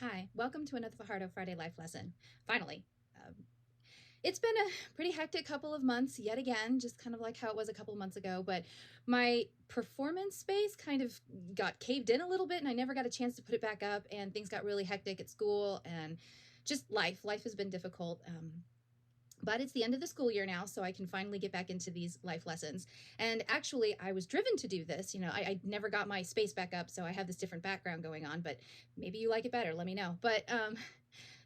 Hi, welcome to another Fajardo Friday life lesson. Finally. Um, it's been a pretty hectic couple of months yet again, just kind of like how it was a couple of months ago, but my performance space kind of got caved in a little bit and I never got a chance to put it back up, and things got really hectic at school and just life. Life has been difficult. But it's the end of the school year now, so I can finally get back into these life lessons. And actually, I was driven to do this. I never got my space back up, so I have this different background going on, but maybe you like it better. Let me know. But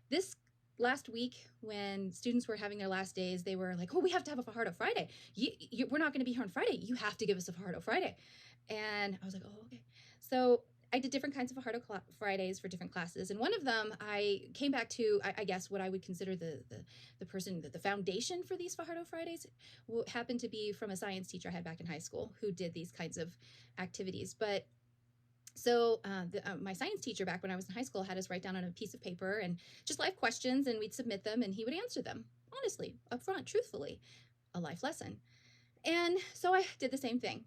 this last week, when students were having their last days, they were like, oh, we have to have a Fajardo Friday. We're not going to be here on Friday. You have to give us a Fajardo Friday. And I was like, oh, okay. So I did different kinds of Fajardo Fridays for different classes. And one of them, I came back to, I guess, what I would consider the person, the foundation for these Fajardo Fridays happened to be from a science teacher I had back in high school who did these kinds of activities. But so my science teacher back when I was in high school had us write down on a piece of paper and just life questions, and we'd submit them and he would answer them honestly, upfront, truthfully, a life lesson. And so I did the same thing.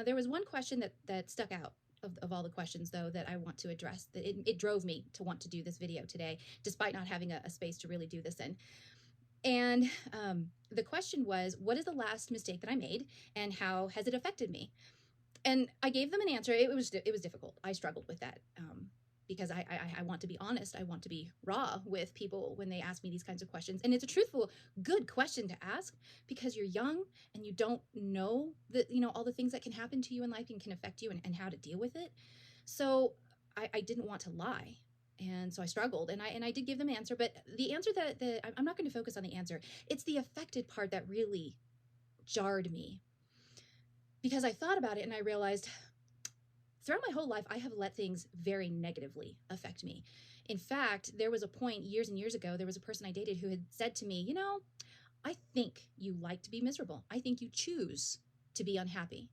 There was one question that stuck out of all the questions, though, that I want to address. That it drove me to want to do this video today, despite not having a space to really do this in. And the question was, what is the last mistake that I made and how has it affected me? And I gave them an answer. It was difficult. I struggled with that because I want to be honest. I want to be raw with people when they ask me these kinds of questions. And it's a truthful, good question to ask because you're young and you don't know all the things that can happen to you in life and can affect you, and how to deal with it. So I didn't want to lie. And so I struggled, and I did give them an answer, but the answer that I'm not going to focus on the answer. It's the affected part that really jarred me, because I thought about it and I realized throughout my whole life, I have let things very negatively affect me. In fact, there was a point years and years ago, there was a person I dated who had said to me, I think you like to be miserable. I think you choose to be unhappy.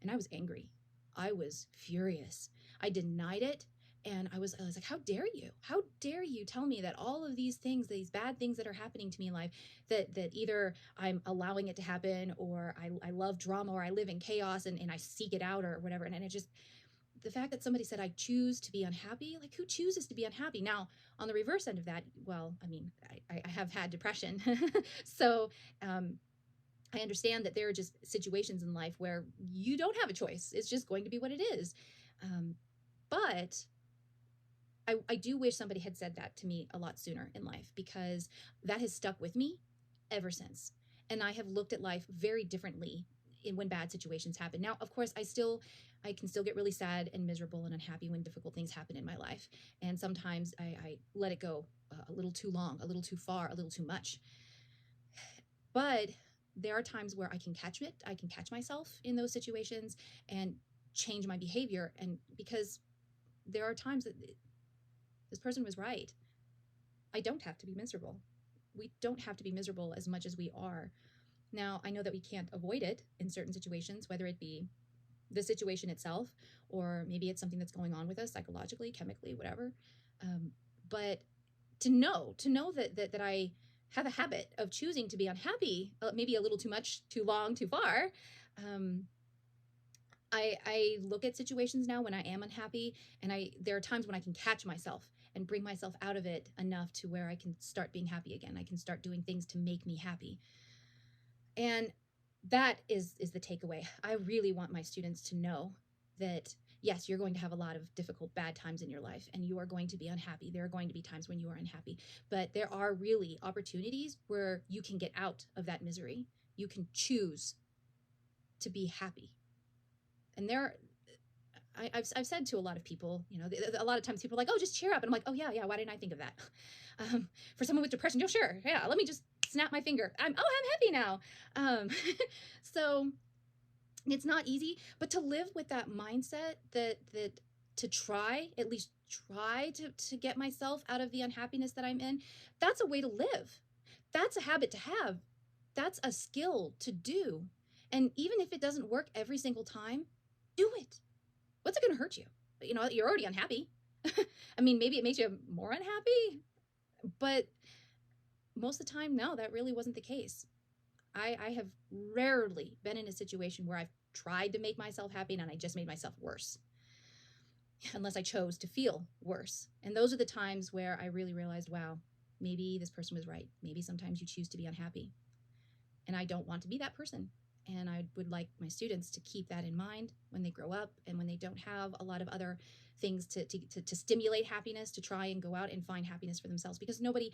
And I was angry. I was furious. I denied it. And I was like, how dare you? How dare you tell me that all of these things, these bad things that are happening to me in life, that either I'm allowing it to happen, or I love drama, or I live in chaos and I seek it out or whatever. And it just, the fact that somebody said, I choose to be unhappy, like, who chooses to be unhappy? Now, on the reverse end of that, well, I mean, I have had depression. So, I understand that there are just situations in life where you don't have a choice. It's just going to be what it is. But I do wish somebody had said that to me a lot sooner in life, because that has stuck with me ever since. And I have looked at life very differently when bad situations happen. Now, of course, I can still get really sad and miserable and unhappy when difficult things happen in my life. And sometimes I let it go a little too long, a little too far, a little too much. But there are times where I can catch it. I can catch myself in those situations and change my behavior. And because there are times that this person was right. I don't have to be miserable. We don't have to be miserable as much as we are. Now, I know that we can't avoid it in certain situations, whether it be the situation itself, or maybe it's something that's going on with us psychologically, chemically, whatever. But to know that I have a habit of choosing to be unhappy, maybe a little too much, too long, too far. I look at situations now when I am unhappy, and there are times when I can catch myself and bring myself out of it enough to where I can start being happy again. I can start doing things to make me happy. And that is the takeaway. I really want my students to know that, yes, you're going to have a lot of difficult, bad times in your life, and you are going to be unhappy. There are going to be times when you are unhappy, but there are really opportunities where you can get out of that misery. You can choose to be happy. And I've said to a lot of people, a lot of times people are like, oh, just cheer up. And I'm like, oh, yeah, why didn't I think of that? For someone with depression, sure, yeah, let me just snap my finger. I'm happy now. So it's not easy, but to live with that mindset that to try, at least try to get myself out of the unhappiness that I'm in, that's a way to live. That's a habit to have. That's a skill to do. And even if it doesn't work every single time, do it. What's it going to hurt you? You're already unhappy. I mean, maybe it makes you more unhappy, but most of the time, no, that really wasn't the case. I have rarely been in a situation where I've tried to make myself happy and I just made myself worse. unless I chose to feel worse. And those are the times where I really realized, wow, maybe this person was right. Maybe sometimes you choose to be unhappy. And I don't want to be that person. And I would like my students to keep that in mind when they grow up and when they don't have a lot of other things to stimulate happiness, to try and go out and find happiness for themselves, because nobody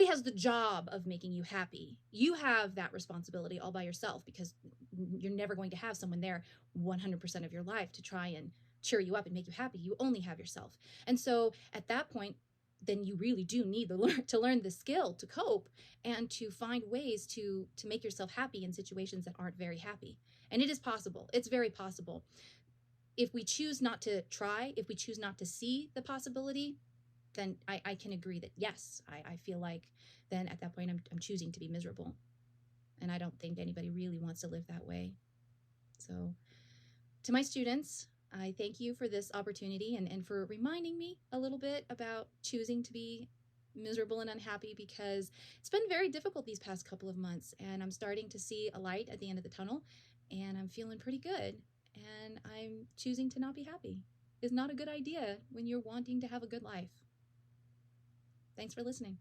has the job of making you happy. You have that responsibility all by yourself, because you're never going to have someone there 100% of your life to try and cheer you up and make you happy. You only have yourself. And so at that point, then you really do need to learn the skill to cope and to find ways to make yourself happy in situations that aren't very happy. And it is possible. It's very possible. If we choose not to try, if we choose not to see the possibility, then I can agree that yes, I feel like then at that point I'm choosing to be miserable. And I don't think anybody really wants to live that way. So to my students, I thank you for this opportunity and for reminding me a little bit about choosing to be miserable and unhappy, because it's been very difficult these past couple of months, and I'm starting to see a light at the end of the tunnel, and I'm feeling pretty good, and I'm choosing to not be happy. It's not a good idea when you're wanting to have a good life. Thanks for listening.